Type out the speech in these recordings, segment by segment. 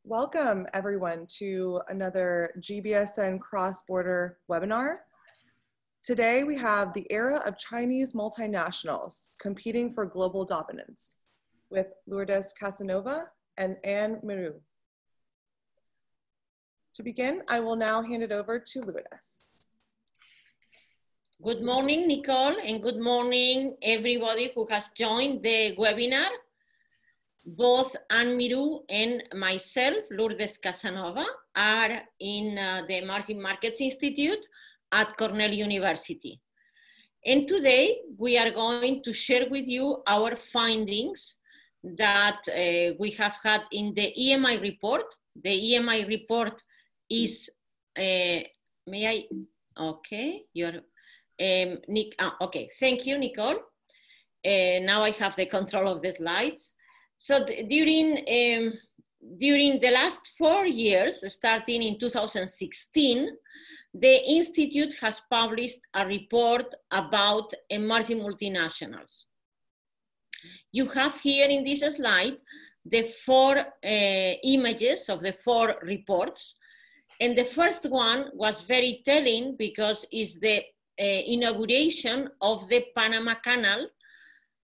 Welcome everyone to another GBSN cross-border webinar. Today we have the era of Chinese multinationals competing for global dominance with Lourdes Casanova and Anne Miru. To begin, I will now hand it over to Lourdes. Good morning, Nicole, and good morning everybody who has joined the webinar. Both Anne Miru and myself, Lourdes Casanova, are in the Emerging Markets Institute at Cornell University. And today we are going to share with you our findings that we have had in the EMI report. The EMI report is, okay, you're, okay, thank you, Nicole. Now I have the control of the slides. So during the last 4 years, starting in 2016, the Institute has published a report about emerging multinationals. You have here in this slide the 4 images of the 4 reports. And the first one was very telling because it's the inauguration of the Panama Canal.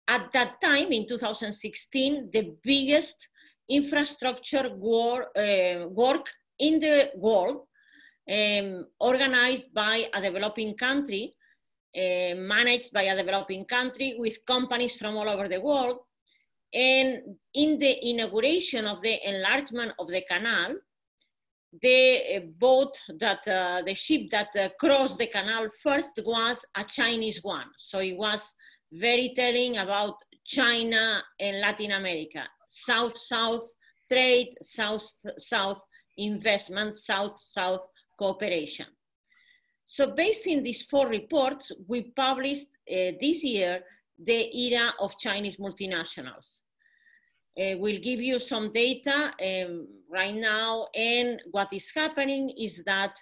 At that time, in 2016, the biggest infrastructure work in the world, organized by a developing country, managed by a developing country with companies from all over the world. And in the inauguration of the enlargement of the canal, the boat that, the ship that crossed the canal first was a Chinese one. So it was very telling about China and Latin America, South-South trade, South-South investment, South-South cooperation. So based in these 4 reports, we published this year the era of Chinese multinationals. We'll give you some data right now, and what is happening is that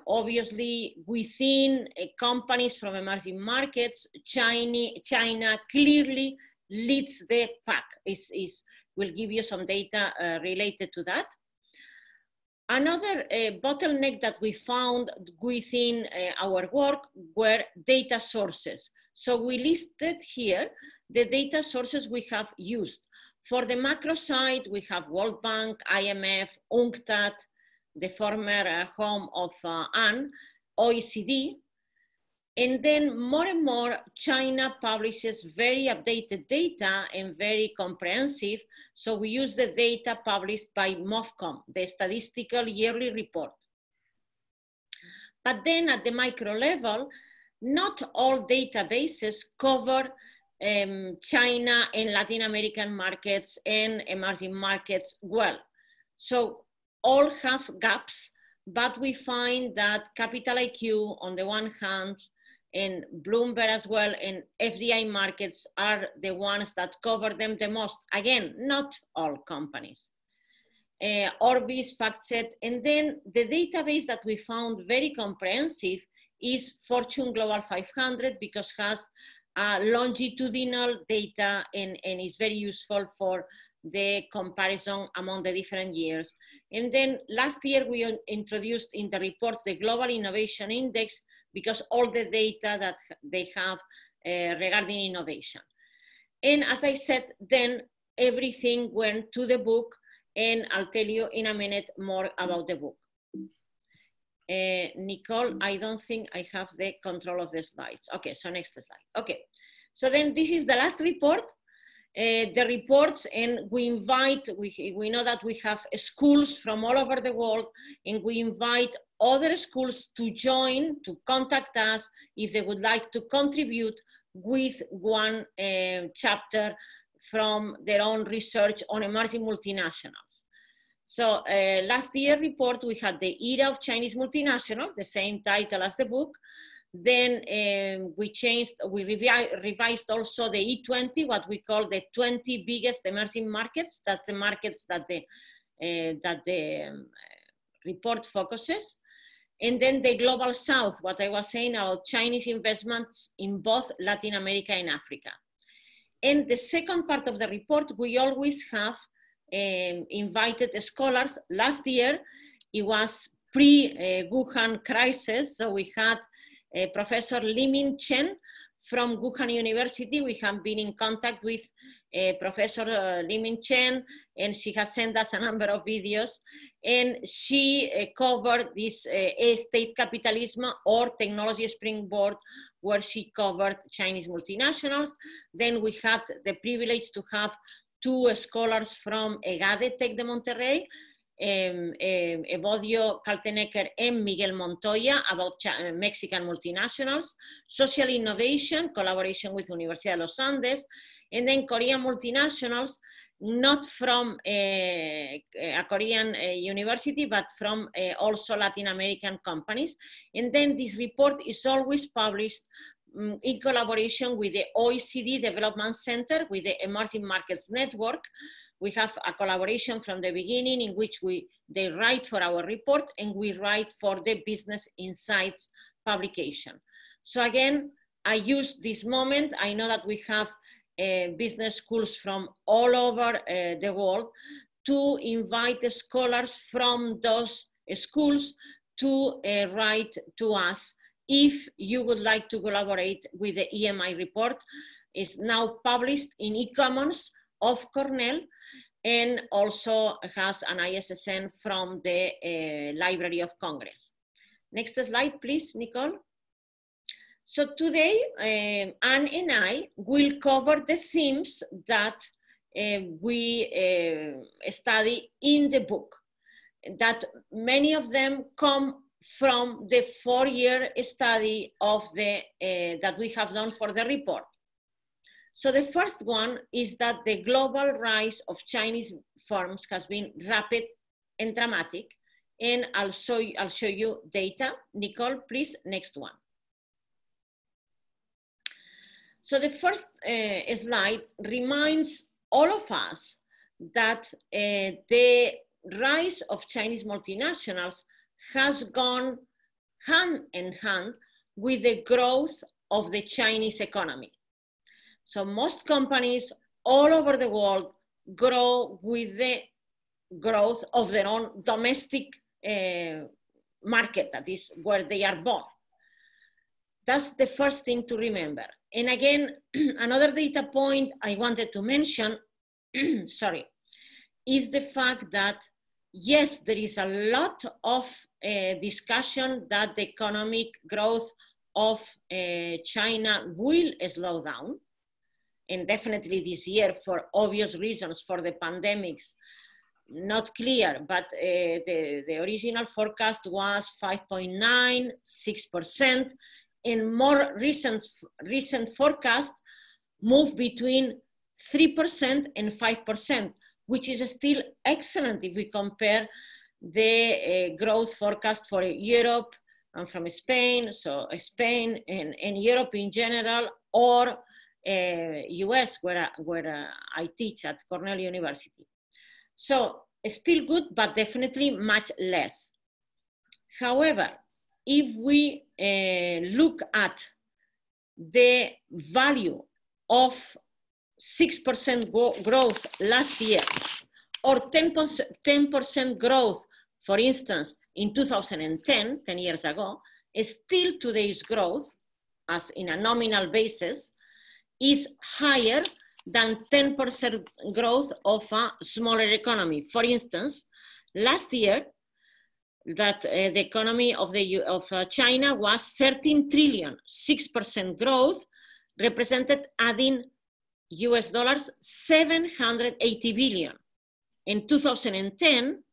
obviously, within companies from emerging markets, China clearly leads the pack. We'll give you some data related to that. Another bottleneck that we found within our work were data sources. So we listed here the data sources we have used. For the macro side, we have World Bank, IMF, UNCTAD, the former home of Anne, OECD. And then more and more, China publishes very updated data and very comprehensive. So we use the data published by MOFCOM, the Statistical Yearly Report. But then at the micro level, not all databases cover China and Latin American markets and emerging markets well. So all have gaps, but we find that Capital IQ on the one hand, and Bloomberg as well, and FDI markets are the ones that cover them the most. Again, not all companies. Orbis, FactSet, and then the database that we found very comprehensive is Fortune Global 500 because it has longitudinal data and is very useful for the comparison among the different years. And then last year we introduced in the reports the Global Innovation Index because all the data that they have regarding innovation. And as I said, then everything went to the book, and I'll tell you in a minute more about the book. Nicole, I don't think I have the control of the slides. Okay, so next slide. Okay, so then this is the last report. The reports, and we invite, we know that we have schools from all over the world, and we invite other schools to join, to contact us if they would like to contribute with one chapter from their own research on emerging multinationals. So last year report, we had the era of Chinese multinationals, the same title as the book. Then we revised also the E20, what we call the 20 biggest emerging markets. That's the markets that the report focuses. And then the Global South, what I was saying about Chinese investments in both Latin America and Africa. And the second part of the report, we always have invited scholars. Last year, it was pre-Wuhan crisis, so we had Professor Limin Chen from Wuhan University. We have been in contact with Professor Limin Chen, and she has sent us a number of videos, and she covered this state capitalism or technology springboard, where she covered Chinese multinationals. Then we had the privilege to have two scholars from EGADE Tec de Monterrey, Evodio Kaltenecker and Miguel Montoya, about Mexican multinationals, social innovation, collaboration with Universidad de los Andes, and then Korean multinationals, not from a Korean university, but from also Latin American companies. And then this report is always published in collaboration with the OECD Development Center, with the Emerging Markets Network. We have a collaboration from the beginning in which they write for our report and we write for the Business Insights publication. So again, I use this moment. I know that we have business schools from all over the world, to invite the scholars from those schools to write to us if you would like to collaborate with the EMI report. It's now published in e-commons of Cornell, and also has an ISSN from the Library of Congress. Next slide, please, Nicole. So today, Anne and I will cover the themes that we study in the book, that many of them come from the 4-year study of that we have done for the report. So the first one is that the global rise of Chinese firms has been rapid and dramatic, and I'll show you data. Nicole, please, next one. So the first slide reminds all of us that the rise of Chinese multinationals has gone hand in hand with the growth of the Chinese economy. So most companies all over the world grow with the growth of their own domestic market, that is where they are born. That's the first thing to remember. And again, another data point I wanted to mention, sorry, is the fact that, yes, there is a lot of discussion that the economic growth of China will slow down. And definitely this year, for obvious reasons, for the pandemics, not clear, but the original forecast was 5.9, 6%, and more recent forecast moved between 3% and 5%, which is still excellent if we compare the growth forecast for Europe and from Spain, so Spain and Europe in general, or US, where I teach at Cornell University. So still good, but definitely much less. However, if we look at the value of 6% growth last year, or 10% growth, for instance, in 2010, 10 years ago, still today's growth, as in a nominal basis, is higher than 10% growth of a smaller economy. For instance, last year, that the economy of China was 13 trillion, 6% growth, represented adding US dollars 780 billion. In 2010,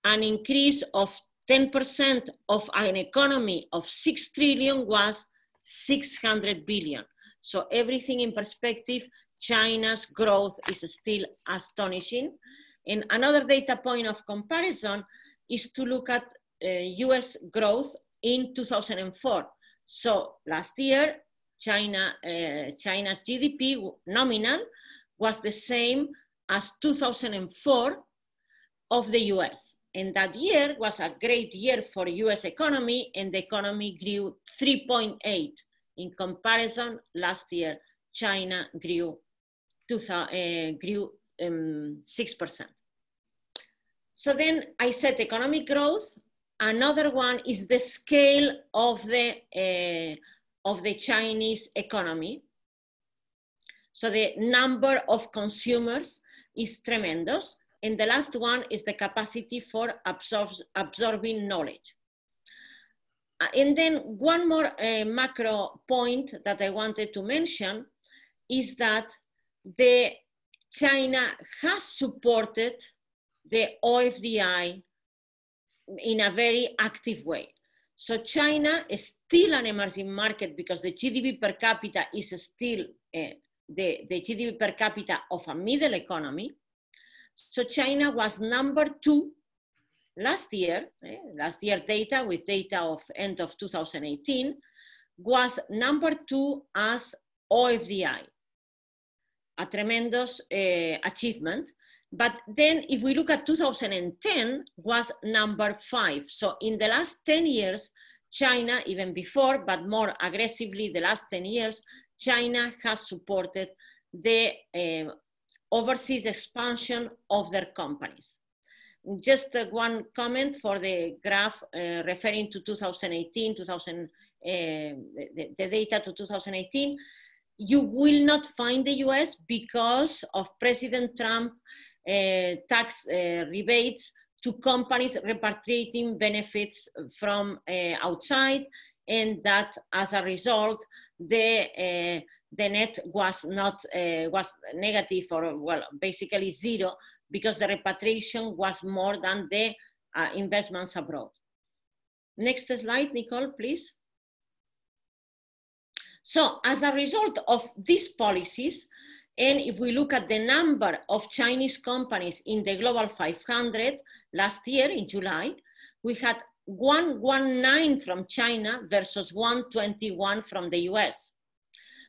an increase of 10% of an economy of 6 trillion was 600 billion. So everything in perspective, China's growth is still astonishing. And another data point of comparison is to look at US growth in 2004. So last year, China's GDP nominal was the same as 2004 of the US. And that year was a great year for US economy, and the economy grew 3.8. In comparison, last year, China grew 6%. So then I said economic growth. Another one is the scale of the Chinese economy. So the number of consumers is tremendous. And the last one is the capacity for absorbing knowledge. And then one more macro point that I wanted to mention is that China has supported the OFDI in a very active way. So China is still an emerging market because the GDP per capita is still the GDP per capita of a middle economy. So China was number 2 last year data with data of end of 2018 was number 2 as OFDI, a tremendous achievement. But then if we look at 2010 was number 5. So in the last 10 years, China, even before, but more aggressively the last 10 years, China has supported the overseas expansion of their companies. Just one comment for the graph referring to 2018, the data to 2018. You will not find the US because of President Trump tax rebates to companies repatriating benefits from outside, and that as a result, the net was was negative, or well, basically zero, because the repatriation was more than the investments abroad. Next slide, Nicole, please. So as a result of these policies, and if we look at the number of Chinese companies in the Global 500 last year in July, we had 119 from China versus 121 from the US.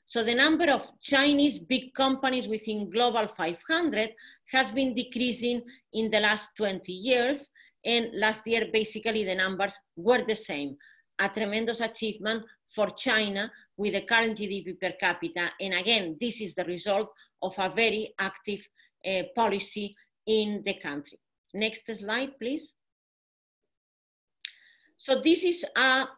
So the number of Chinese big companies within Global 500 has been decreasing in the last 20 years. And last year, basically the numbers were the same. A tremendous achievement for China with the current GDP per capita. And again, this is the result of a very active policy in the country. Next slide, please. So this is a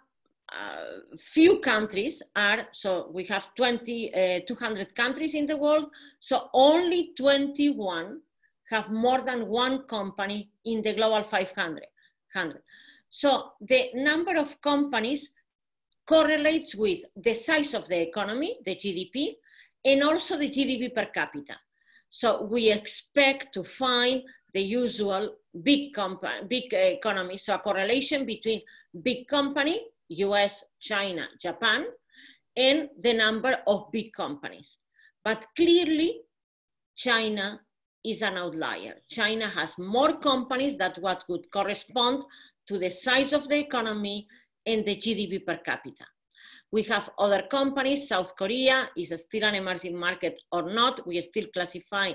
few countries are, so we have 200 countries in the world, so only 21 have more than one company in the Global 500. So the number of companies correlates with the size of the economy, the GDP, and also the GDP per capita. So we expect to find the usual big economy, so a correlation between big company, US, China, Japan, and the number of big companies. But clearly, China is an outlier. China has more companies than what would correspond to the size of the economy and the GDP per capita. We have other companies. South Korea is still an emerging market or not. We still classify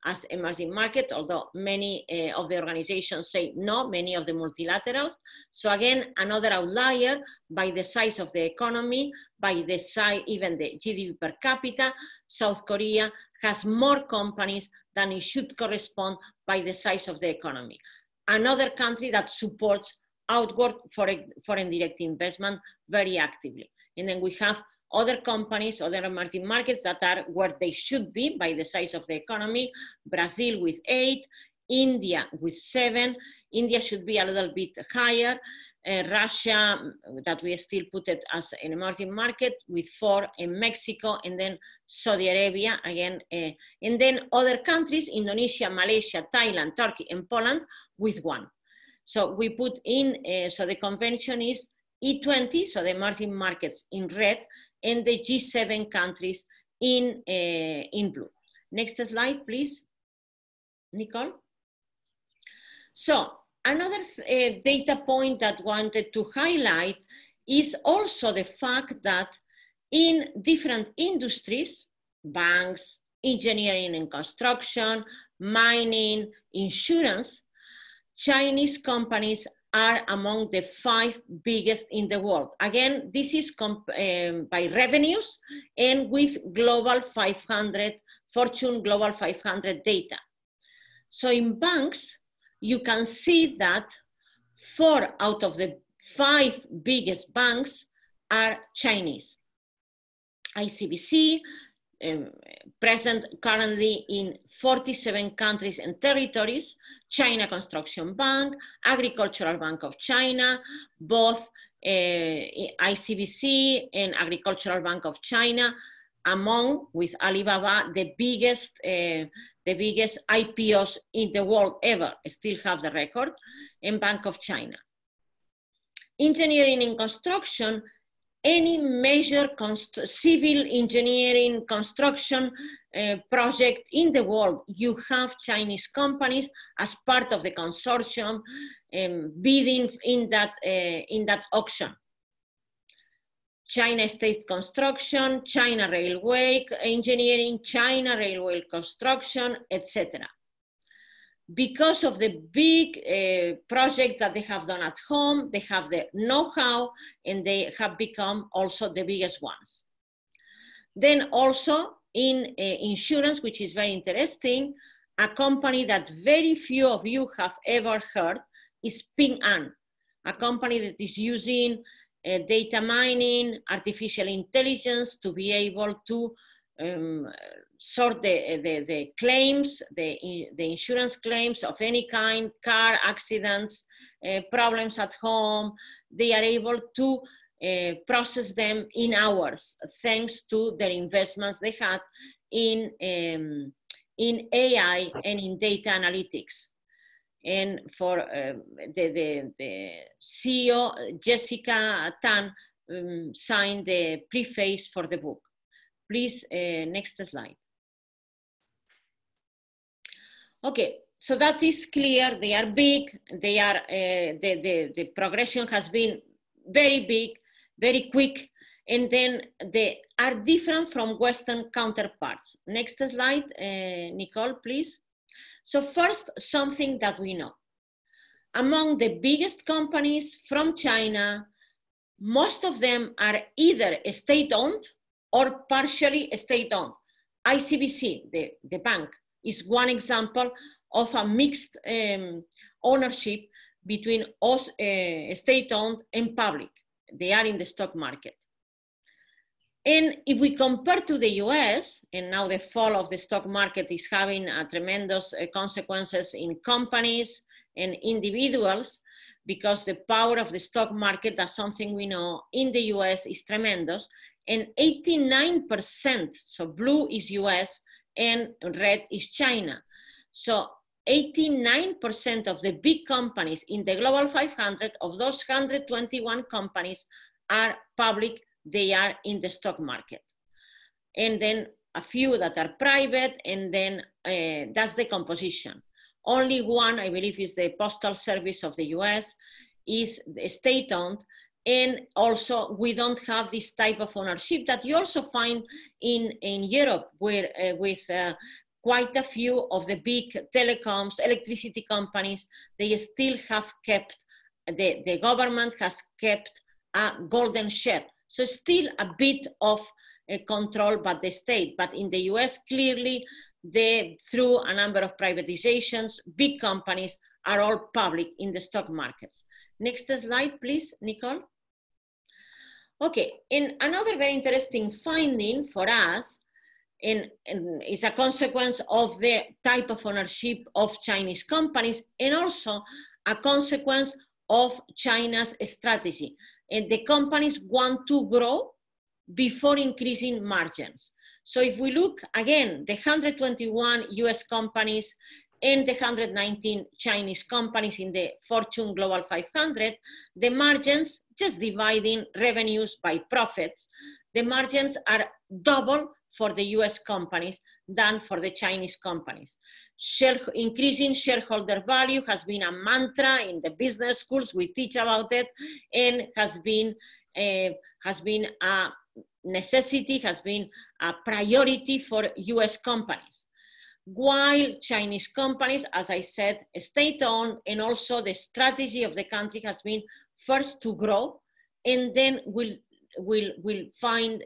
as emerging market, although many of the organizations say no, many of the multilaterals. So again, another outlier by the size of the economy, by the size, even the GDP per capita. South Korea has more companies than it should correspond by the size of the economy. Another country that supports outward foreign direct investment very actively. And then we have other companies, other emerging markets that are where they should be by the size of the economy. Brazil with 8, India with 7. India should be a little bit higher. Russia, that we still put it as an emerging market, with 4, and Mexico, and then Saudi Arabia again. And then other countries, Indonesia, Malaysia, Thailand, Turkey, and Poland with 1. So we put in, so the convention is E20, so the emerging markets in red, and the G7 countries in blue. Next slide, please, Nicole. So another data point that I wanted to highlight is also the fact that in different industries, banks, engineering and construction, mining, insurance, Chinese companies are among the 5 biggest in the world. Again, this is by revenues and with Global 500, Fortune Global 500 data. So in banks, you can see that 4 out of the 5 biggest banks are Chinese. ICBC, present currently in 47 countries and territories, China Construction Bank, Agricultural Bank of China, both ICBC and Agricultural Bank of China, among, with Alibaba, the biggest IPOs in the world ever, still have the record, and Bank of China. Engineering and construction, any major civil engineering construction project in the world, you have Chinese companies as part of the consortium bidding in that auction. China State Construction, China Railway Engineering, China Railway Construction, etc. Because of the big projects that they have done at home, they have the know-how, and they have become also the biggest ones. Then also in insurance, which is very interesting, a company that very few of you have ever heard is Ping An, a company that is using data mining, artificial intelligence to be able to sort the claims, the insurance claims of any kind, car accidents, problems at home. They are able to process them in hours, thanks to their investments they had in AI and in data analytics. And for the CEO, Jessica Tan, signed the preface for the book. Please, next slide. Okay, so that is clear. They are big. They are the progression has been very big, very quick, and then they are different from Western counterparts. Next slide, Nicole, please. So first, something that we know. Among the biggest companies from China, most of them are either state-owned or partially state-owned. ICBC, the bank, is one example of a mixed ownership between state-owned and public. They are in the stock market. And if we compare to the US, and now the fall of the stock market is having tremendous consequences in companies and individuals, because the power of the stock market, that's something we know in the US, is tremendous. And 89%, so blue is US and red is China. So 89% of the big companies in the Global 500, of those 121 companies, are public. They are in the stock market. And then a few that are private, and then that's the composition. Only one, I believe, is the Postal Service of the US, is state-owned. And also, we don't have this type of ownership that you also find in Europe, where with quite a few of the big telecoms, electricity companies, they still have kept, the government has kept a golden share. So still a bit of control by the state, but in the US, clearly, through a number of privatizations, big companies are all public in the stock markets. Next slide, please, Nicole. Okay, and another very interesting finding for us, and is a consequence of the type of ownership of Chinese companies, and also a consequence of China's strategy. And the companies want to grow before increasing margins. So if we look again, the 121 US companies and the 119 Chinese companies in the Fortune Global 500, the margins, just dividing revenues by profits, the margins are double for the US companies than for the Chinese companies. Increasing shareholder value has been a mantra in the business schools. We teach about it, and has been a necessity, has been a priority for US companies. While Chinese companies, as I said, state-owned, and also the strategy of the country has been first to grow, and then will find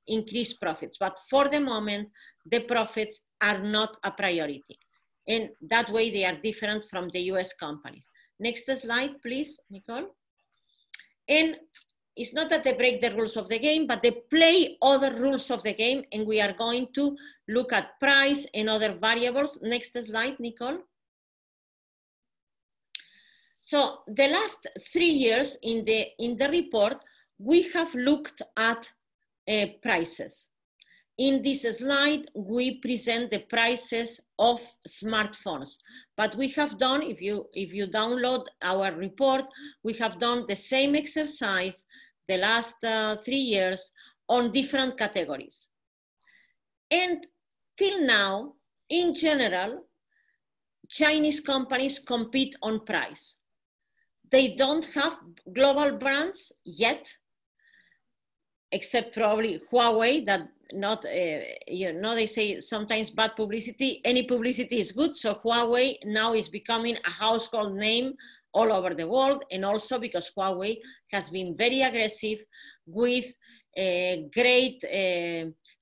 increased profits. But for the moment, the profits are not a priority. And that way they are different from the US companies. Next slide, please, Nicole. And it's not that they break the rules of the game, but they play other rules of the game, and we are going to look at price and other variables. Next slide, Nicole. So the last 3 years in the report, we have looked at prices. In this slide, we present the prices of smartphones, but we have done, if you download our report, we have done the same exercise the last 3 years on different categories. And till now, in general, Chinese companies compete on price. They don't have global brands yet, except probably Huawei, that not, you know, they say sometimes bad publicity, any publicity is good. So Huawei now is becoming a household name all over the world. And also because Huawei has been very aggressive with great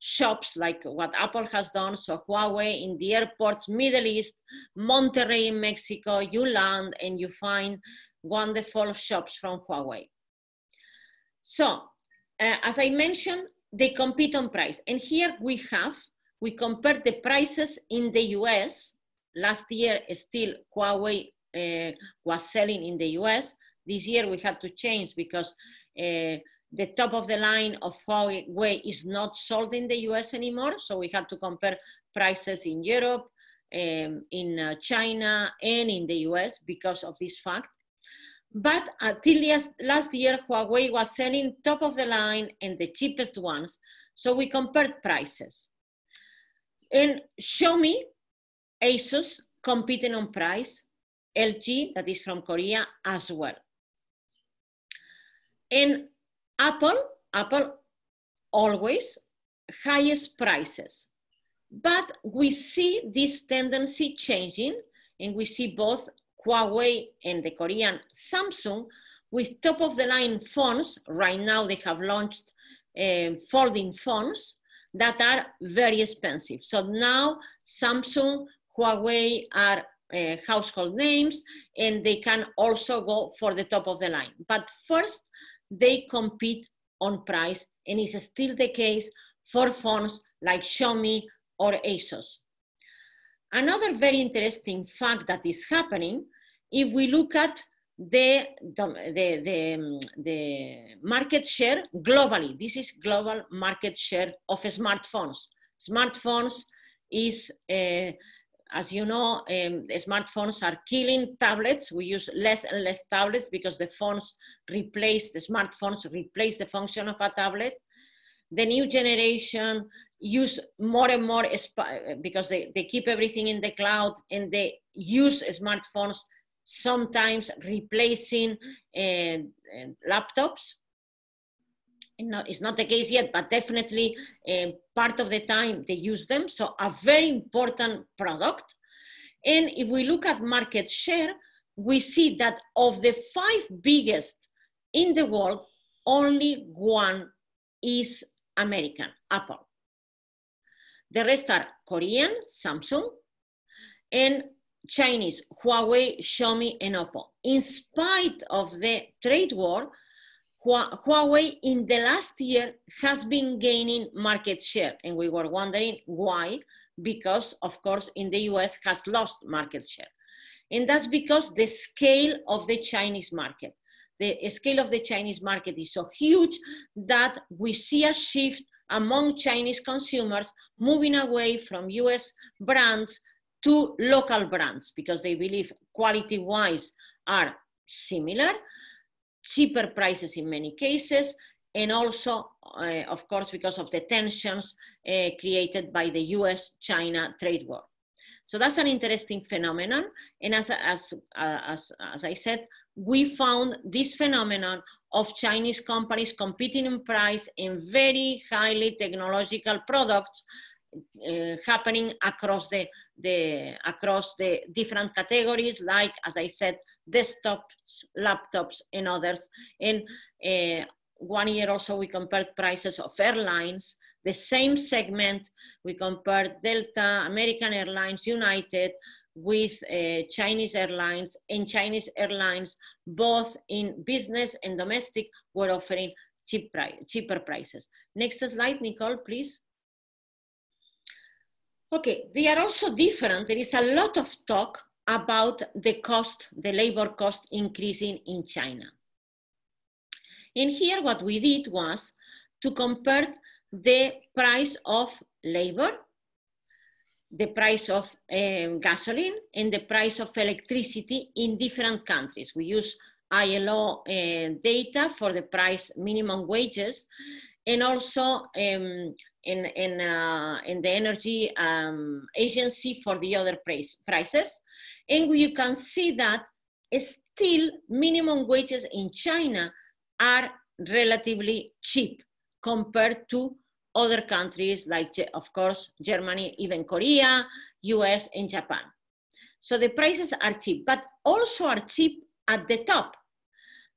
shops like what Apple has done. So Huawei in the airports, Middle East, Monterrey in Mexico, you land and you find wonderful shops from Huawei. So as I mentioned, they compete on price. And here we compared the prices in the US. Last year, still Huawei was selling in the US. This year we had to change because the top of the line of Huawei is not sold in the US anymore. So we had to compare prices in Europe, in China, and in the US because of this fact. But until last year, Huawei was selling top of the line and the cheapest ones. So we compared prices. And Xiaomi, Asus competing on price, LG, that is from Korea, as well. And Apple always highest prices. But we see this tendency changing, and we see both Huawei and the Korean Samsung with top of the line phones. Right now they have launched folding phones that are very expensive. So now Samsung, Huawei are household names, and they can also go for the top of the line. But first they compete on price, and it's still the case for phones like Xiaomi or Asus. Another very interesting fact that is happening, if we look at the market share globally, this is global market share of smartphones. Smartphones is, as you know, smartphones are killing tablets. We use less and less tablets because the smartphones replace the function of a tablet. The new generation use more and more because they keep everything in the cloud, and they use smartphones, sometimes replacing laptops. It's not the case yet, but definitely part of the time they use them. So a very important product. And if we look at market share, we see that of the 5 biggest in the world, only one is American, Apple. The rest are Korean, Samsung, and Chinese, Huawei, Xiaomi, and Oppo. In spite of the trade war, Huawei in the last year has been gaining market share, and we were wondering why, because of course in the US has lost market share. And that's because the scale of the Chinese market. The scale of the Chinese market is so huge that we see a shift among Chinese consumers moving away from US brands to local brands because they believe quality-wise are similar, cheaper prices in many cases, and also, of course, because of the tensions created by the US-China trade war. So that's an interesting phenomenon. And as I said, we found this phenomenon of Chinese companies competing in price in very highly technological products happening across the different categories, like, as I said, desktops, laptops, and others. And 1 year also we compared prices of airlines the same segment. We compare Delta, American Airlines, United with Chinese Airlines, and Chinese Airlines, both in business and domestic, were offering cheaper prices. Next slide, Nicole, please. Okay, they are also different. There is a lot of talk about the cost, the labor cost increasing in China. And here what we did was to compare the price of labor, the price of gasoline, and the price of electricity in different countries. We use ILO data for the price minimum wages, and also in the energy agency for the other prices. And you can see that still minimum wages in China are relatively cheap compared to other countries like, of course, Germany, even Korea, US, and Japan. So the prices are cheap, but also are cheap at the top.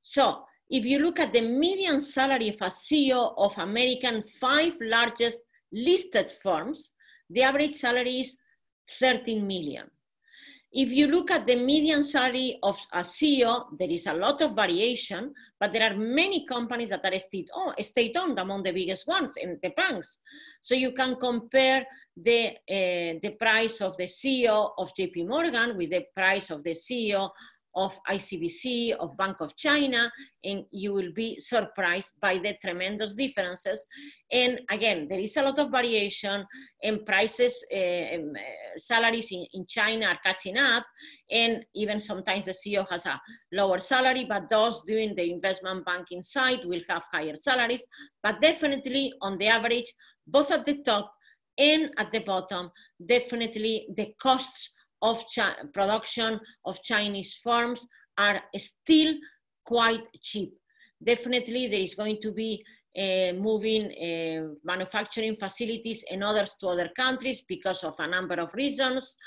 So if you look at the median salary of a CEO of American 5 largest listed firms, the average salary is 13 million. If you look at the median salary of a CEO, there is a lot of variation, but there are many companies that are state-owned among the biggest ones in the banks. So you can compare the price of the CEO of JP Morgan with the price of the CEO of ICBC, of Bank of China, and you will be surprised by the tremendous differences. And again, there is a lot of variation, and prices, salaries in China are catching up, and even sometimes the CEO has a lower salary, but those doing the investment banking side will have higher salaries. But definitely on the average, both at the top and at the bottom, definitely the costs of production of Chinese firms are still quite cheap. Definitely there is going to be moving manufacturing facilities and others to other countries because of a number of reasons,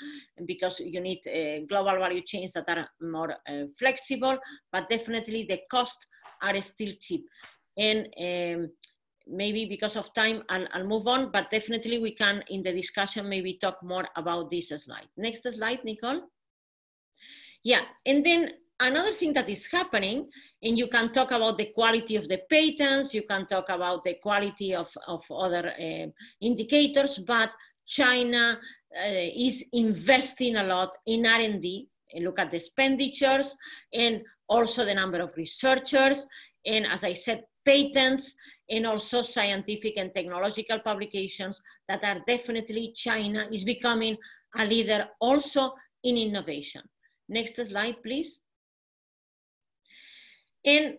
because you need global value chains that are more flexible, but definitely the costs are still cheap. And maybe because of time, I'll move on, but definitely we can, in the discussion, maybe talk more about this slide. Next slide, Nicole. Yeah, and then another thing that is happening, and you can talk about the quality of the patents, you can talk about the quality of other indicators, but China is investing a lot in R&D, and look at the expenditures, and also the number of researchers, and as I said, patents, and also scientific and technological publications that are definitely, China is becoming a leader also in innovation. Next slide, please. And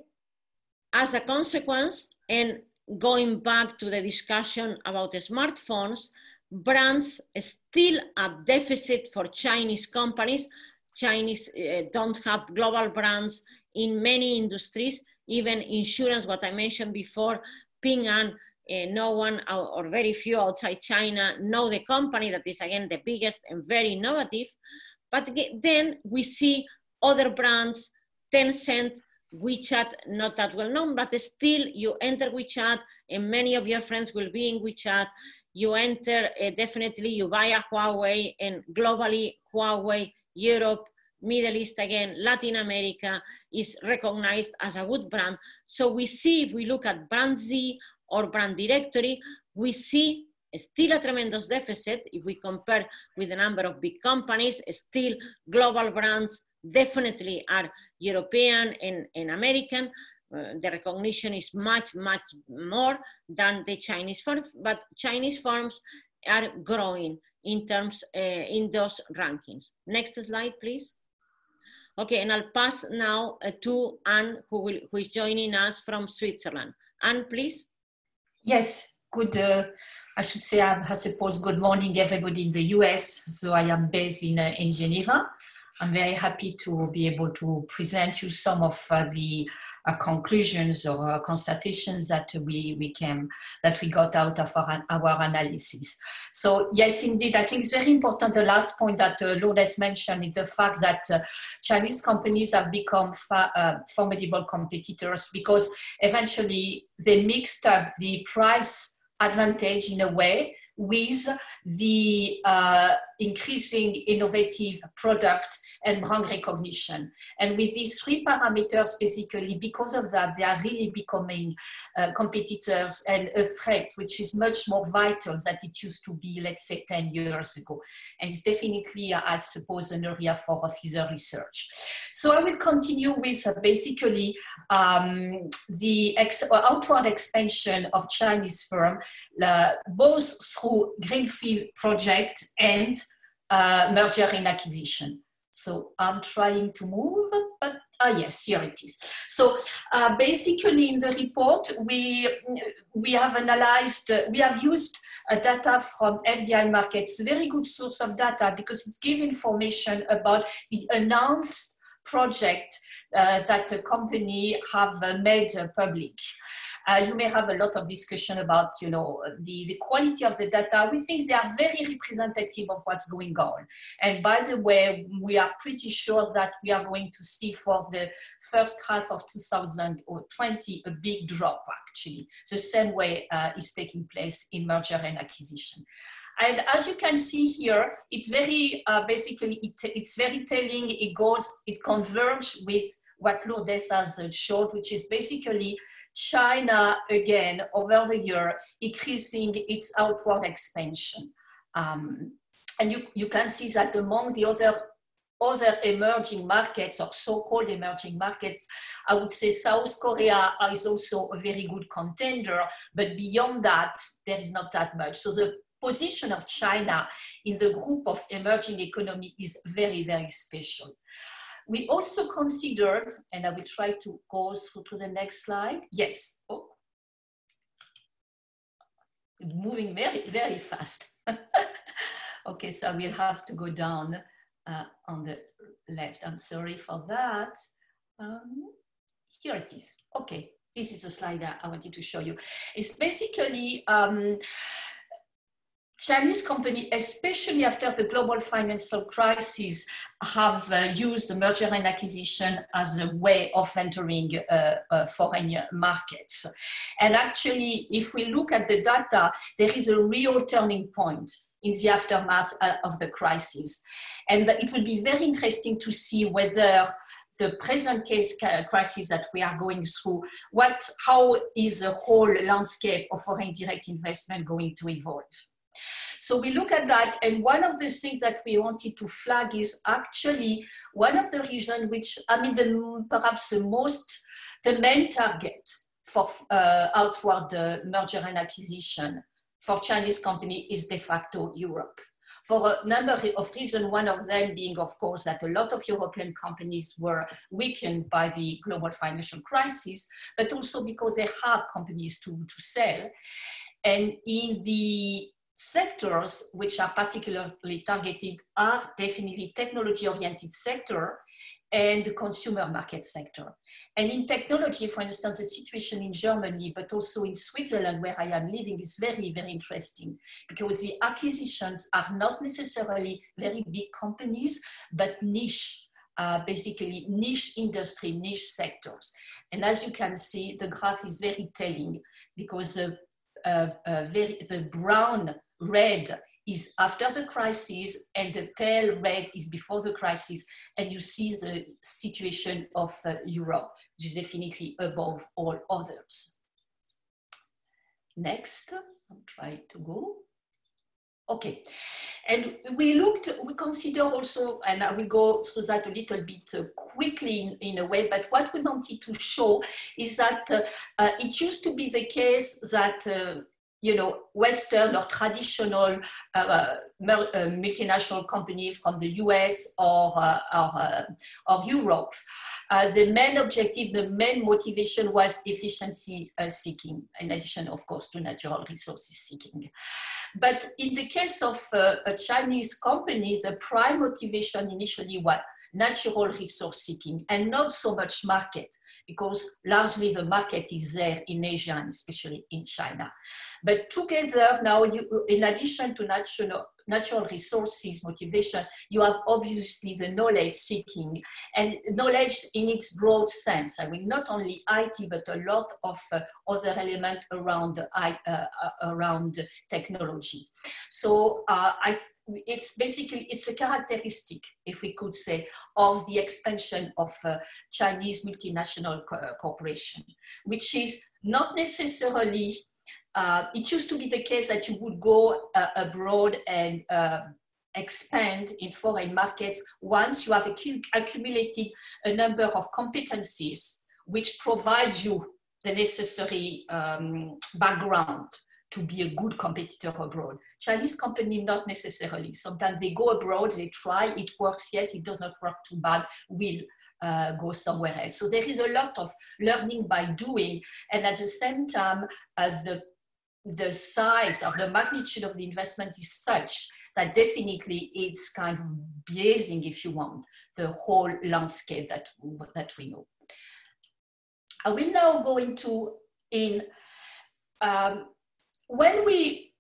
as a consequence, and going back to the discussion about the smartphones, brands still a deficit for Chinese companies. Chinese don't have global brands in many industries, even insurance, what I mentioned before, Ping An, no one or very few outside China know the company that is, again, the biggest and very innovative. But then we see other brands, Tencent, WeChat, not that well known, but still you enter WeChat and many of your friends will be in WeChat. You enter, definitely you buy a Huawei, and globally Huawei, Europe, Middle East, again, Latin America is recognized as a good brand. So we see, if we look at brand Z or brand directory, we see still a tremendous deficit. If we compare with the number of big companies, still global brands definitely are European and American. The recognition is much, much more than the Chinese firms, but Chinese firms are growing in terms, in those rankings. Next slide, please. Okay, and I'll pass now to Anne, who is joining us from Switzerland. Anne, please. Yes, good. I should say, I suppose, good morning, everybody in the US. So I am based in Geneva. I'm very happy to be able to present you some of the conclusions or constatations that we got out of our analysis. So yes, indeed, I think it's very important. The last point that Lourdes mentioned is the fact that Chinese companies have become formidable competitors because eventually they mixed up the price advantage in a way with the increasing innovative product and brand recognition. And with these three parameters, basically, because of that, they are really becoming competitors and a threat, which is much more vital than it used to be, let's say, 10 years ago. And it's definitely, I suppose, an area for further research. So I will continue with basically the outward expansion of Chinese firms, both through greenfield project and merger and acquisition. So I'm trying to move, but yes, here it is. So basically in the report, we have analyzed, we have used data from FDI markets, very good source of data because it gives information about the announced project that a company have made public. You may have a lot of discussion about, you know, the quality of the data. We think they are very representative of what's going on. And by the way, we are pretty sure that we are going to see for the first half of 2020 a big drop, actually. The same way is taking place in merger and acquisition. And as you can see here, it's very, basically, it's very telling. It converges with what Lourdes has showed, which is basically China, again, over the year, increasing its outward expansion. And you can see that among the other emerging markets or so-called emerging markets, I would say South Korea is also a very good contender, but beyond that, there is not that much. So the position of China in the group of emerging economy is very, very special. We also considered, and I will try to go through to the next slide. Yes. Oh. Moving very, very fast. Okay, so I will have to go down on the left. I'm sorry for that. Here it is. Okay, this is the slide that I wanted to show you. It's basically Chinese companies, especially after the global financial crisis, have used the merger and acquisition as a way of entering foreign markets. And actually, if we look at the data, there is a real turning point in the aftermath of the crisis. And it will be very interesting to see whether the present case crisis that we are going through, how is the whole landscape of foreign direct investment going to evolve? So we look at that, and one of the things that we wanted to flag is actually one of the reasons which, I mean, perhaps the main target for outward merger and acquisition for Chinese company is de facto Europe. For a number of reasons, one of them being, of course, that a lot of European companies were weakened by the global financial crisis, but also because they have companies to sell. And in the sectors which are particularly targeted are definitely technology-oriented sector and the consumer market sector. And in technology, for instance, the situation in Germany, but also in Switzerland, where I am living, is very, very interesting because the acquisitions are not necessarily very big companies, but niche, basically niche industry, niche sectors. And as you can see, the graph is very telling because the brown red is after the crisis and the pale red is before the crisis. And you see the situation of Europe, which is definitely above all others. Next, I'm trying to go. Okay, and we consider also, and I will go through that a little bit quickly in a way, but what we wanted to show is that it used to be the case that you know, Western or traditional multinational company from the US or Europe, the main objective, the main motivation was efficiency seeking, in addition, of course, to natural resources seeking. But in the case of a Chinese company, the prime motivation initially was natural resource seeking and not so much market, because largely the market is there in Asia and especially in China. But together now, in addition to natural resources motivation, you have obviously the knowledge seeking, and knowledge in its broad sense. I mean, not only IT, but a lot of other elements around technology. So it's a characteristic, if we could say, of the expansion of Chinese multinational corporation, which is not necessarily, it used to be the case that you would go abroad and expand in foreign markets once you have accumulated a number of competencies which provide you the necessary background to be a good competitor abroad. Chinese company, not necessarily. Sometimes they go abroad, they try, it works, yes, it does not work too bad, we'll go somewhere else. So there is a lot of learning by doing, and at the same time, the size of the magnitude of the investment is such that definitely it's kind of biasing, if you want, the whole landscape that we know. I will now go into when we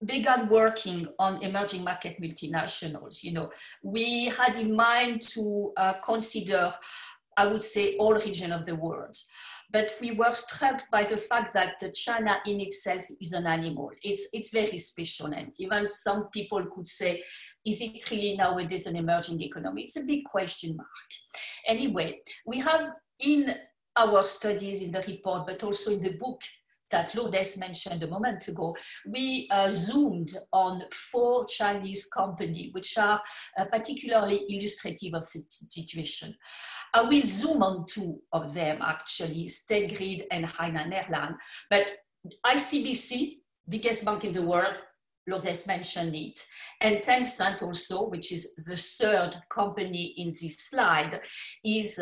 began working on emerging market multinationals, we had in mind to consider, I would say, all regions of the world. But we were struck by the fact that China in itself is an animal. It's very special. And even some people could say, is it really nowadays an emerging economy? It's a big question mark. Anyway, we have in our studies in the report, but also in the book that Lourdes mentioned a moment ago, we zoomed on 4 Chinese companies, which are particularly illustrative of the situation. I will zoom on 2 of them, actually, State Grid and Hainan Airlines. But ICBC, biggest bank in the world, Lourdes mentioned it, and Tencent also, which is the 3rd company in this slide, is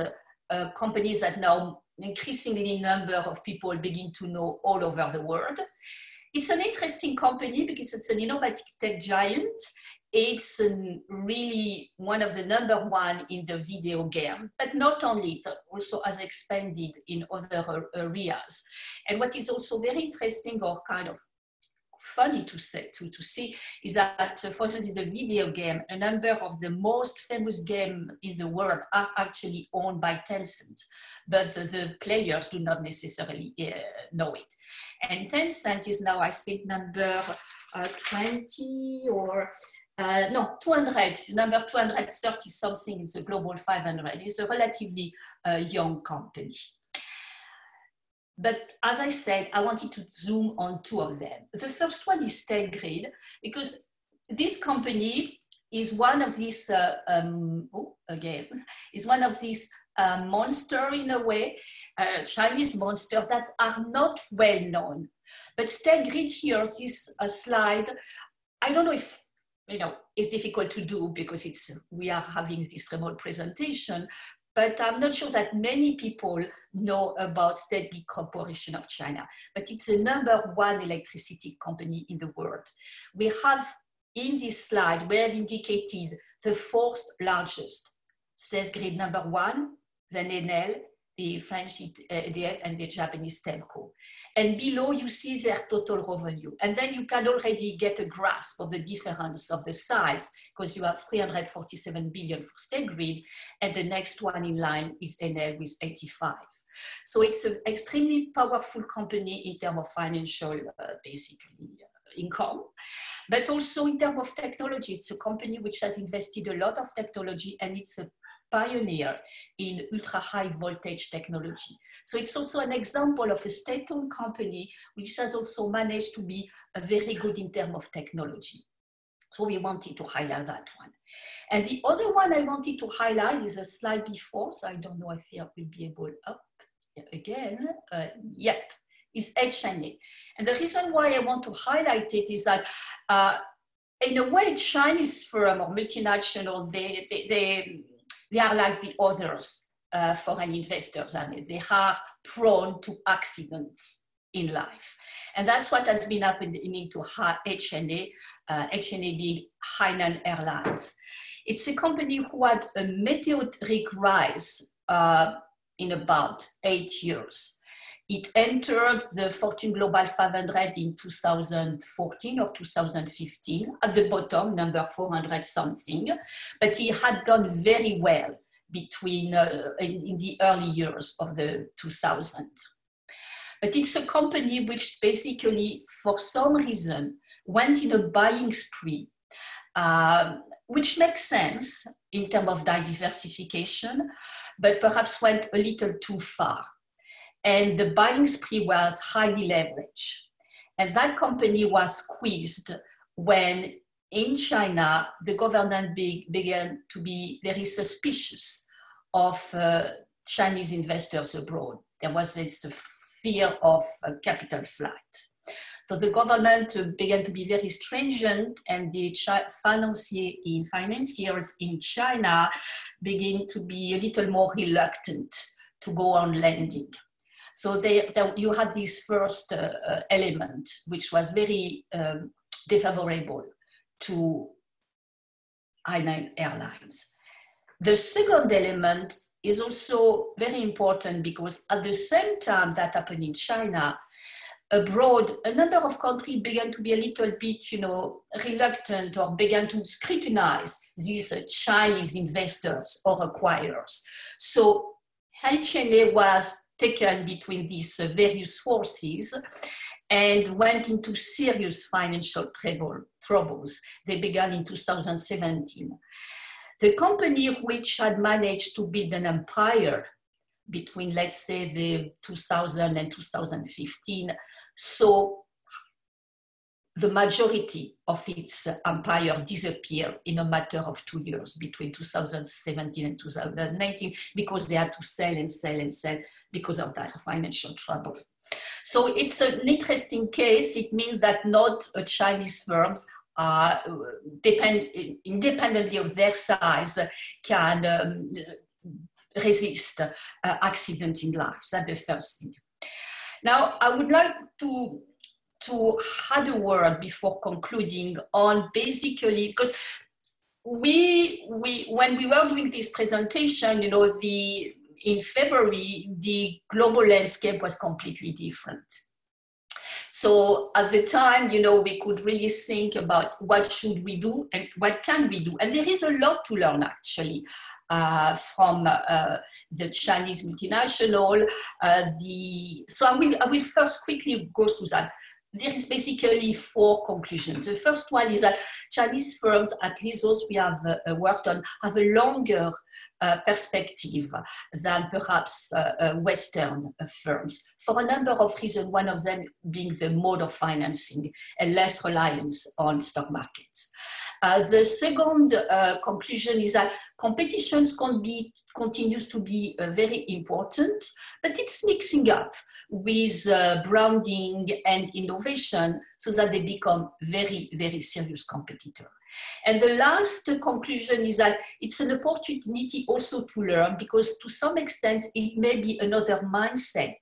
companies that now increasingly number of people begin to know all over the world. It's an interesting company because it's an innovative tech giant. It's really one of the #1 in the video game, but not only, it also has expanded in other areas. And what is also very interesting or kind of funny to see is that, for instance, in the video game, a number of the most famous games in the world are actually owned by Tencent, but the players do not necessarily know it. And Tencent is now, I think, number 20 or no, 200, number 230 something is the global 500. It's a relatively young company. But as I said, I wanted to zoom on 2 of them. The first one is State Grid, because this company is one of these, monster in a way, Chinese monsters that are not well known. But State Grid here, this slide, I don't know if, it's difficult to do because we are having this remote presentation, but I'm not sure that many people know about State Grid Corporation of China, but it's the #1 electricity company in the world. We have, in this slide, we have indicated the 4th largest, State Grid #1, then Enel, the French EDF, and the Japanese Telco. And below, you see their total revenue. And then you can already get a grasp of the difference of the size, because you have 347 billion for State Grid, and the next one in line is Enel with 85. So it's an extremely powerful company in terms of financial, basically, income, but also in terms of technology. It's a company which has invested a lot of technology, and it's a pioneer in ultra-high voltage technology. So it's also an example of a state-owned company which has also managed to be very good in terms of technology. So we wanted to highlight that one. And the other one I wanted to highlight is a slide before, so I don't know if I will be able up again. Yep, is HNA. And the reason why I want to highlight it is that in a way, Chinese firm or multinational, they are like the others foreign investors. I mean, they are prone to accidents in life. And that's what has been happening to HNA, HNA being Hainan Airlines. It's a company who had a meteoric rise in about 8 years. It entered the Fortune Global 500 in 2014 or 2015, at the bottom, number 400 something, but it had done very well between in the early years of the 2000s. But it's a company which basically, for some reason, went in a buying spree, which makes sense in terms of diversification, but perhaps went a little too far. And the buying spree was highly leveraged. And that company was squeezed when in China, the government began to be very suspicious of Chinese investors abroad. There was this fear of capital flight. So the government began to be very stringent, and the financiers in China began to be a little more reluctant to go on lending. So you had this first element, which was very disfavorable to Hainan Airlines. The second element is also very important because at the same time that happened in China, abroad, a number of countries began to be a little bit, reluctant or began to scrutinize these Chinese investors or acquirers. So HNA was taken between these various forces and went into serious financial troubles. They began in 2017. The company which had managed to build an empire between, let's say, the 2000 and 2015, saw the majority of its empire disappear in a matter of 2 years, between 2017 and 2019, because they had to sell and sell and sell because of that financial trouble. So it's an interesting case. It means that not a Chinese firms independently of their size can resist accidents in life. That's the first thing. Now, I would like to add a word before concluding on basically, because when we were doing this presentation, in February, the global landscape was completely different. So at the time, we could really think about what should we do and what can we do. And there is a lot to learn, actually, from the Chinese multinational. So I will first quickly go through that. There is basically 4 conclusions. The first one is that Chinese firms, at least those we have worked on, have a longer perspective than perhaps Western firms, for a number of reasons, one of them being the mode of financing and less reliance on stock markets. The second conclusion is that competitions continues to be very important, but it's mixing up with branding and innovation so that they become very, very serious competitors. And the last conclusion is that it's an opportunity also to learn, because to some extent it may be another mindset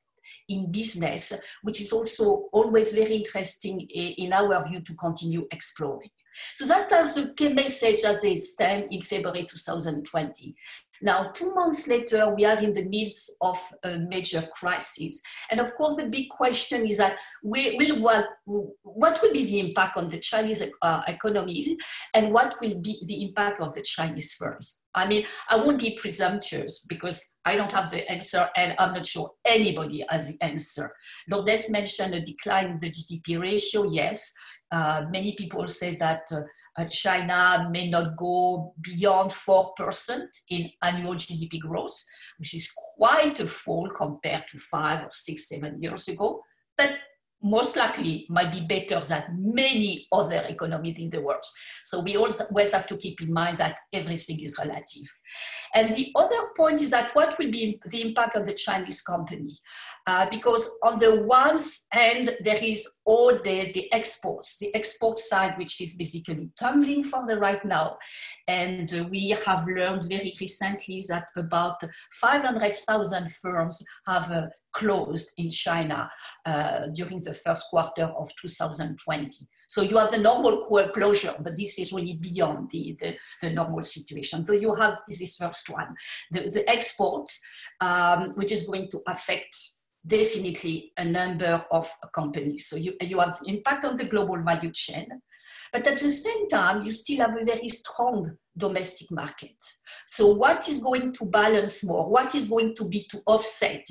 in business, which is also always very interesting in our view to continue exploring. So that is the key message as they stand in February 2020. Now, 2 months later, we are in the midst of a major crisis. And of course, the big question is that what will be the impact on the Chinese economy, and what will be the impact of the Chinese firms? I mean, I won't be presumptuous because I don't have the answer, and I'm not sure anybody has the answer. Lourdes mentioned a decline in the GDP ratio. Yes, many people say that China may not go beyond 4% in annual GDP growth, which is quite a fall compared to 5 or 6, 7 years ago, but most likely might be better than many other economies in the world. So we always have to keep in mind that everything is relative. And the other point is that what will be the impact of the Chinese company? Because on the one hand, there is all the exports, the export side, which is basically tumbling for the right now. And we have learned very recently that about 500,000 firms have closed in China during the first quarter of 2020. So you have the normal closure, but this is really beyond the normal situation. So you have this first one, the exports, which is going to affect definitely a number of companies. So you have impact on the global value chain, but at the same time, you still have a very strong domestic market. So what is going to balance more? What is going to be to offset?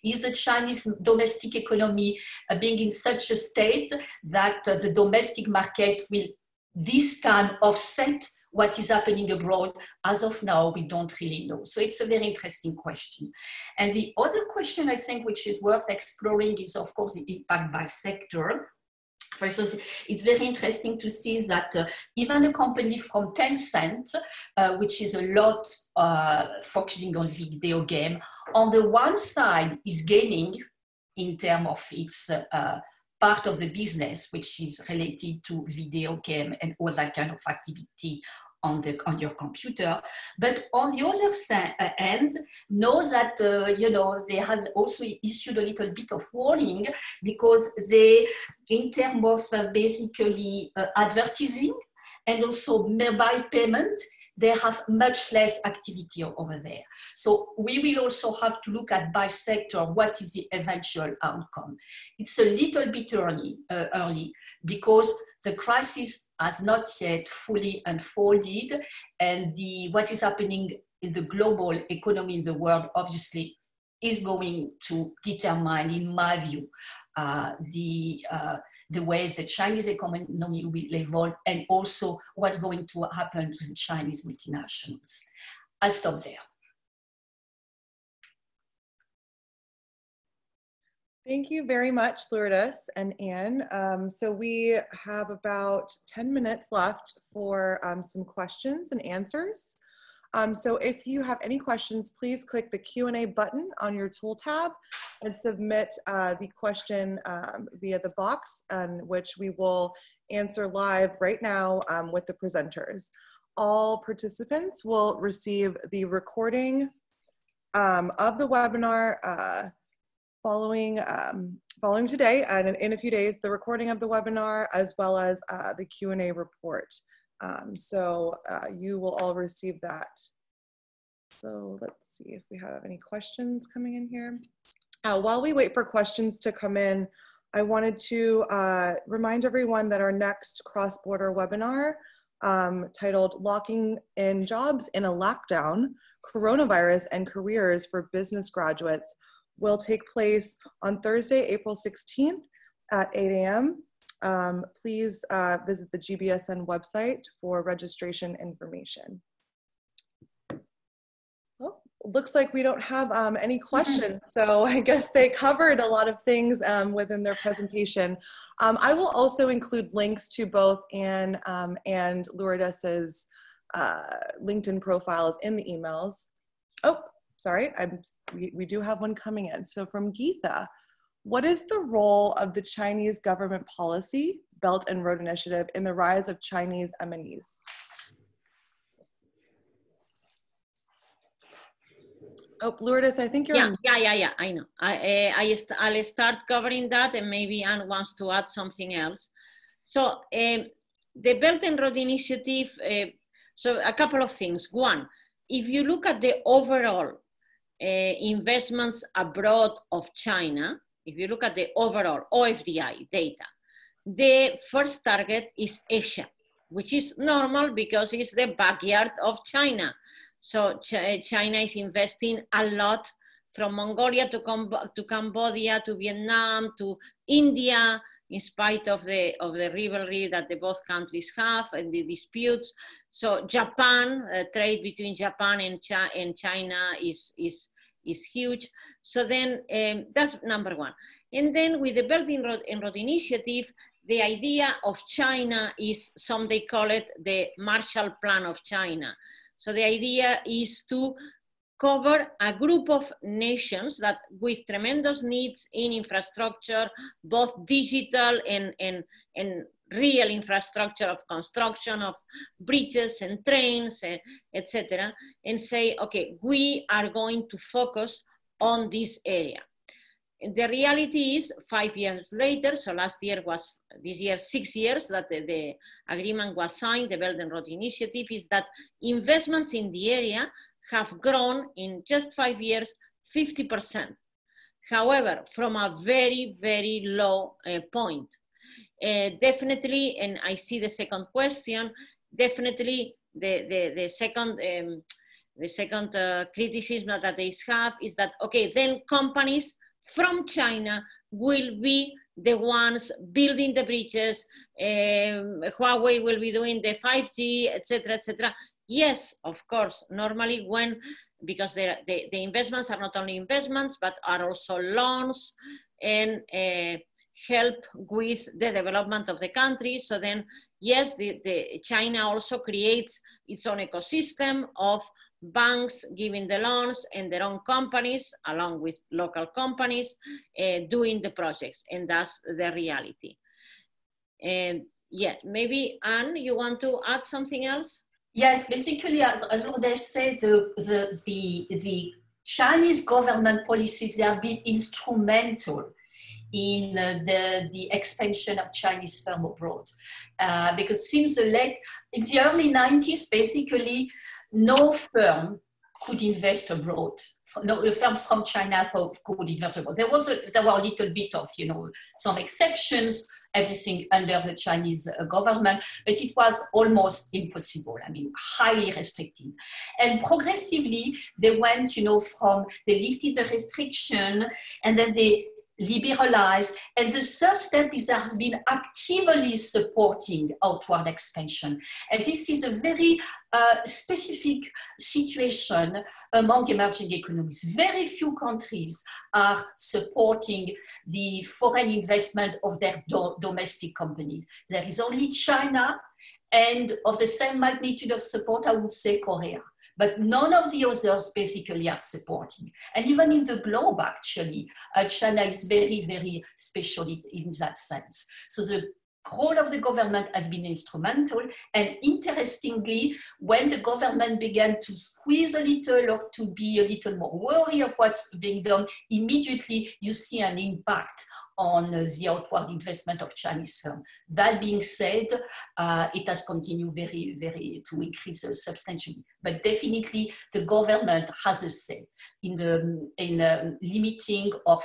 Is the Chinese domestic economy being in such a state that the domestic market will this time offset what is happening abroad? As of now, we don't really know. So it's a very interesting question. And the other question I think which is worth exploring is, of course, the impact by sector. For instance, it's very interesting to see that even a company from Tencent, which is a lot focusing on video game, on the one side is gaining in terms of its part of the business, which is related to video game and all that kind of activity on your computer. But on the other end, know that, they have also issued a little bit of warning because they, in terms of basically advertising and also mobile payment, they have much less activity over there. So we will also have to look at by sector, what is the eventual outcome. It's a little bit early because the crisis has not yet fully unfolded, and what is happening in the global economy in the world obviously is going to determine, in my view, the way the Chinese economy will evolve and also what's going to happen to the Chinese multinationals. I'll stop there. Thank you very much, Lourdes and Anne. So we have about 10 minutes left for some questions and answers. So if you have any questions, please click the Q&A button on your tool tab and submit the question via the box, which we will answer live right now with the presenters. All participants will receive the recording of the webinar following today, and in a few days, the recording of the webinar as well as the Q&A report. So you will all receive that. So let's see if we have any questions coming in here. While we wait for questions to come in, I wanted to remind everyone that our next cross-border webinar titled Locking in Jobs in a Lockdown, Coronavirus and Careers for Business Graduates will take place on Thursday, April 16th at 8 a.m. Please visit the GBSN website for registration information. Well, looks like we don't have any questions, so I guess they covered a lot of things within their presentation. I will also include links to both Anne and Lourdes's LinkedIn profiles in the emails. Oh, sorry, we do have one coming in. So from Geetha, what is the role of the Chinese government policy, Belt and Road Initiative, in the rise of Chinese MNEs? Oh, Lourdes, I think you're on. Yeah, I know. I'll start covering that, and maybe Anne wants to add something else. So the Belt and Road Initiative, so a couple of things. One, if you look at the overall investments abroad of China, if you look at the overall OFDI data, the first target is Asia, which is normal because it's the backyard of China. So China is investing a lot from Mongolia to Cambodia, to Vietnam, to India, in spite of the rivalry that the both countries have and the disputes. So Japan, trade between Japan and China is huge. So then that's number one. And then with the Belt and Road Initiative, the idea of China is, some they call it the Marshall Plan of China. So the idea is to cover a group of nations that with tremendous needs in infrastructure, both digital and real infrastructure of construction of bridges and trains, etc., and say, okay, we are going to focus on this area. And the reality is 5 years later, so this year 6 years that the agreement was signed, the Belt and Road Initiative, is that investments in the area have grown in just 5 years, 50%. However, from a very, very low point. Definitely, and I see the second question, definitely the second criticism that they have is that, okay, then companies from China will be the ones building the bridges, Huawei will be doing the 5G, etc., etc. Yes, of course, normally when, because the investments are not only investments, but are also loans and help with the development of the country. So then, yes, China also creates its own ecosystem of banks giving the loans and their own companies, along with local companies, doing the projects, and that's the reality. And yeah, maybe Anne, you want to add something else? Yes, basically, as Lourdes said, the Chinese government policies, they have been instrumental in the expansion of Chinese firms abroad. Because since in the early 90s, basically, no firm could invest abroad. No, the firms from China could invest abroad. There were a little bit of, some exceptions, everything under the Chinese government, but it was almost impossible. I mean, highly restricted. And progressively, they went, they lifted the restriction, and then they liberalized. And the third step is that have been actively supporting outward expansion. And this is a very specific situation among emerging economies. Very few countries are supporting the foreign investment of their domestic companies. There is only China, and of the same magnitude of support, I would say Korea. But none of the others basically are supporting. And even in the globe, actually, China is very, very special in that sense. So the role of the government has been instrumental. And interestingly, when the government began to squeeze a little or to be a little more wary of what's being done, immediately you see an impact on the outward investment of Chinese firms. That being said, it has continued very, very to increase substantially. But definitely, the government has a say in limiting or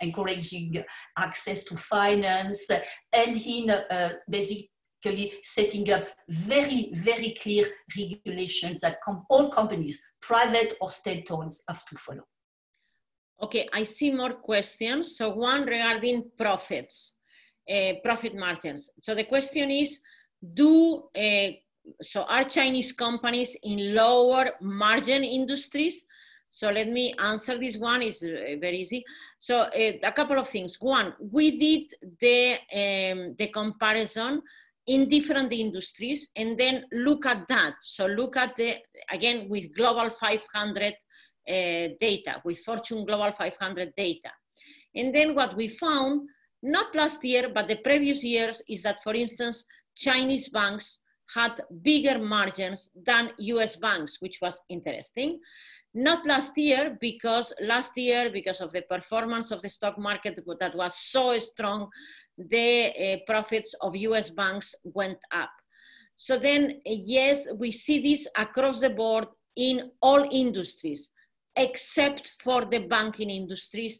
encouraging access to finance, and in basically setting up very, very clear regulations that all companies, private or state-owned, have to follow. Okay, I see more questions. So one regarding profits, profit margins. So the question is, are Chinese companies in lower margin industries? So let me answer this one, it's very easy. So a couple of things. One, we did the comparison in different industries and then look at that. So look at again, with Global 500 data, with Fortune Global 500 data. And then what we found, not last year, but the previous years, is that, for instance, Chinese banks had bigger margins than US banks, which was interesting. Not last year, because of the performance of the stock market that was so strong, the profits of US banks went up. So then, yes, we see this across the board in all industries, except for the banking industry,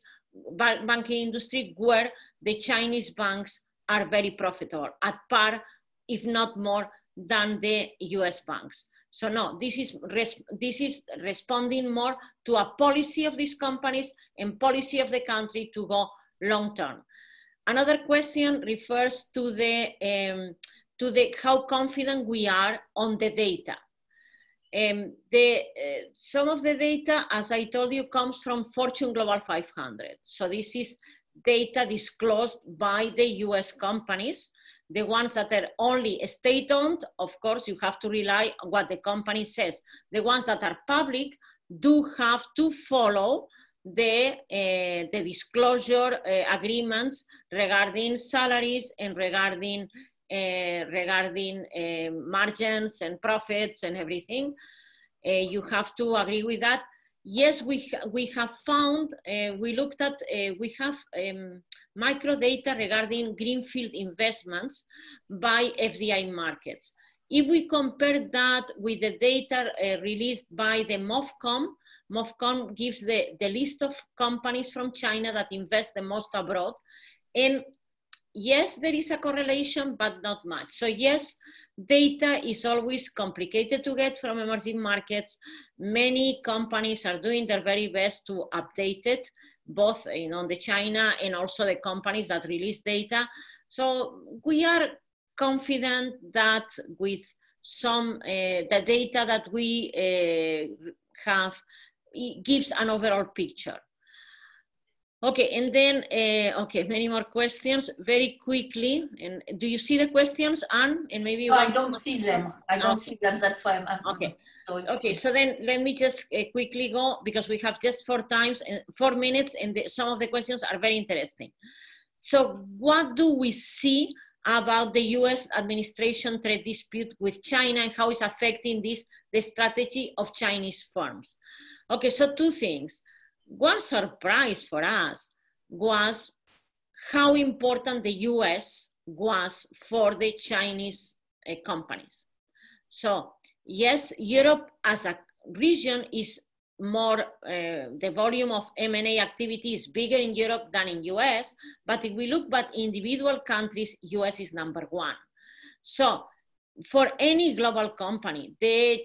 where the Chinese banks are very profitable, at par, if not more, than the US banks. So no, this is responding more to a policy of these companies and policy of the country to go long term. Another question refers to how confident we are on the data. Some of the data, as I told you, comes from Fortune Global 500. So this is data disclosed by the US companies. The ones that are only state-owned, of course, you have to rely on what the company says. The ones that are public do have to follow the disclosure agreements regarding salaries and regarding margins and profits and everything. You have to agree with that. Yes, we have found, we have micro data regarding greenfield investments by FDI markets. If we compare that with the data released by the MOFCOM, MOFCOM gives the list of companies from China that invest the most abroad. And yes, there is a correlation, but not much. So yes, data is always complicated to get from emerging markets. Many companies are doing their very best to update it, both on the China and also the companies that release data. So we are confident that with some, the data that we have, it gives an overall picture. Okay, and then, okay, many more questions very quickly. And do you see the questions, Anne? And maybe no, I don't see them. I don't see them. That's why I'm okay. So okay, so then let me just quickly go, because we have just 4 minutes, and some of the questions are very interesting. So what do we see about the US administration trade dispute with China, and how it's affecting the strategy of Chinese firms? Okay, so 2 things. One surprise for us was how important the US was for the Chinese companies. So yes, Europe as a region is more, the volume of M&A activity is bigger in Europe than in US, but if we look at individual countries, US is #1. So for any global company, the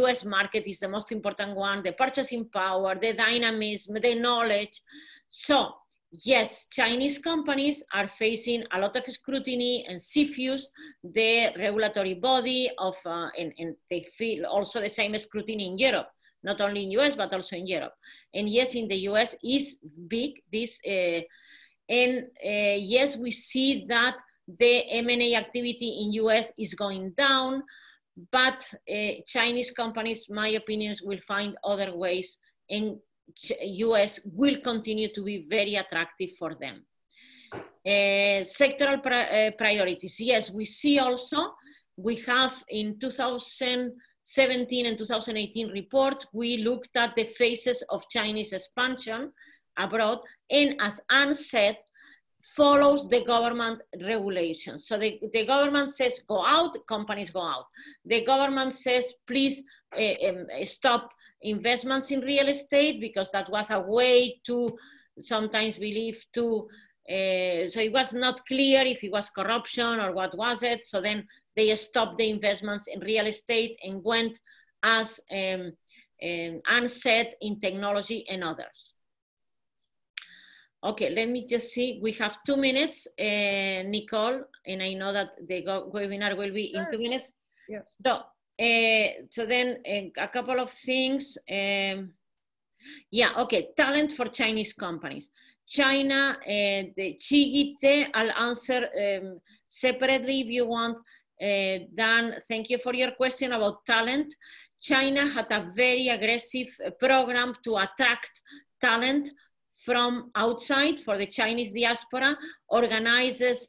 US market is the most important one, the purchasing power, the dynamism, the knowledge. So yes, Chinese companies are facing a lot of scrutiny and CFIUS, the regulatory body of, and they feel also the same scrutiny in Europe, not only in US, but also in Europe. And yes, in the US is big, this, and yes, we see that the M&A activity in US is going down, but Chinese companies, my opinion, will find other ways, and US will continue to be very attractive for them. Sectoral priorities. Yes, we see also, we have in 2017 and 2018 reports, we looked at the phases of Chinese expansion abroad, and as Anne said, follows the government regulations. So the government says go out, companies go out. The government says please stop investments in real estate, because that was a way to sometimes believe to, so it was not clear if it was corruption or what was it. So then they stopped the investments in real estate and went, as Anne said, in technology and others. Okay, let me just see. We have 2 minutes, Nicole, and I know that the webinar will be in 2 minutes. Yes. So, so then a couple of things. Yeah, okay, talent for Chinese companies. China, the Chigite, I'll answer separately if you want. Dan, thank you for your question about talent. China had a very aggressive program to attract talent from outside for the Chinese diaspora, organizes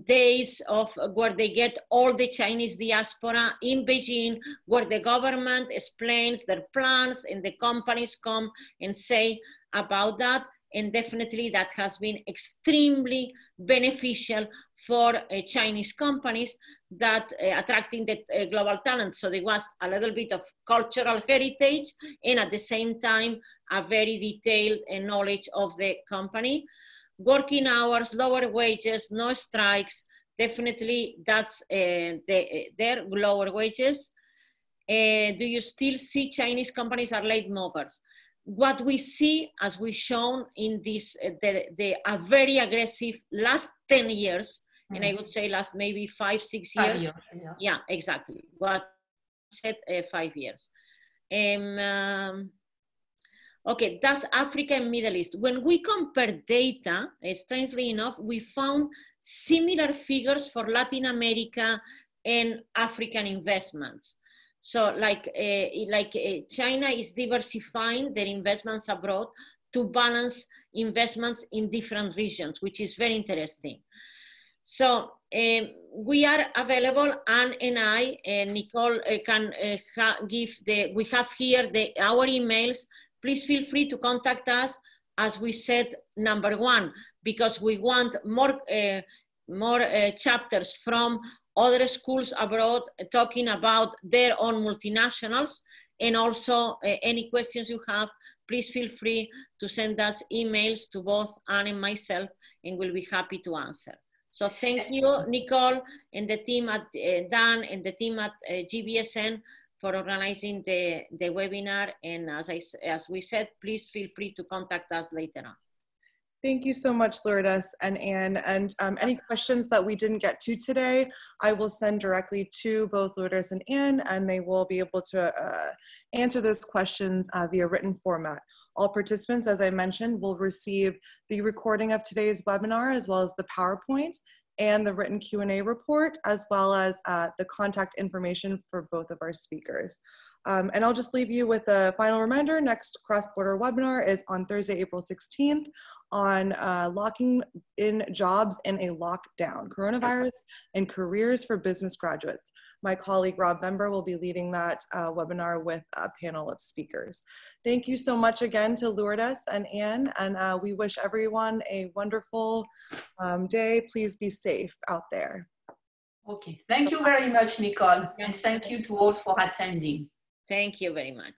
days of where they get all the Chinese diaspora in Beijing, where the government explains their plans and the companies come and say about that. And definitely that has been extremely beneficial for Chinese companies that attracting the global talent. So there was a little bit of cultural heritage, and at the same time, a very detailed knowledge of the company. Working hours, lower wages, no strikes, definitely that's their lower wages. Do you still see Chinese companies are late movers? What we see, as we shown in this, a very aggressive last 10 years, and I would say last maybe 5, 6 years. 5 years, yeah. Yeah, exactly. What I said 5 years. Okay, that's Africa and Middle East. When we compare data, strangely enough, we found similar figures for Latin America and African investments. So China is diversifying their investments abroad to balance investments in different regions, which is very interesting. So we are available, Anne and I, and Nicole can give we have here our emails. Please feel free to contact us, as we said, #1, because we want more chapters from other schools abroad talking about their own multinationals. And also any questions you have, please feel free to send us emails to both Anne and myself, and we'll be happy to answer. So thank you, Nicole, and the team at Dan and the team at GBSN for organizing the webinar. And as we said, please feel free to contact us later on. Thank you so much, Lourdes and Anne. And any questions that we didn't get to today, I will send directly to both Lourdes and Anne, and they will be able to answer those questions via written format. All participants, as I mentioned, will receive the recording of today's webinar, as well as the PowerPoint and the written Q&A report, as well as the contact information for both of our speakers. And I'll just leave you with a final reminder. Next cross-border webinar is on Thursday, April 16th on locking in jobs in a lockdown, coronavirus and careers for business graduates. My colleague Rob Bember will be leading that webinar with a panel of speakers. Thank you so much again to Lourdes and Anne, and we wish everyone a wonderful day. Please be safe out there. Okay, thank you very much, Nicole, and thank you to all for attending. Thank you very much.